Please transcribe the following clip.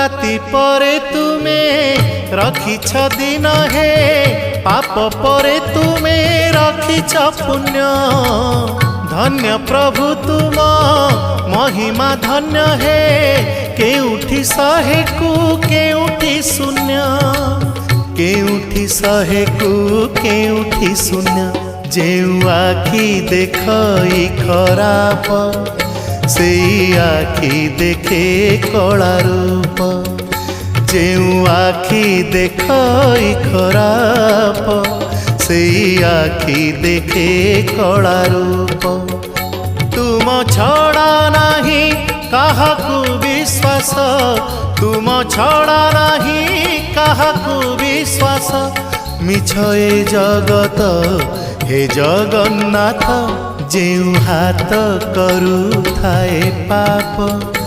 राति परे तुमे रखिछ दिन हे पाप परे तुमे रखिछ पुण्य धन्य प्रभु तुम महिमा धन्य हे केउठी शहे को केउठी शून्य केउठी शहे को केउठी शून्य जेउ आखि देखई खराप से आखि देखे कला रूप जेउ आखि देखई खराप से आखि देखे कला रूप तुम छड़ा नहीं काहाकू विश्वास तुम छड़ा नहीं काहाकू विश्वास मिछ ए जगत हे जगन्नाथ जेउ हाथ करू थाए पाप।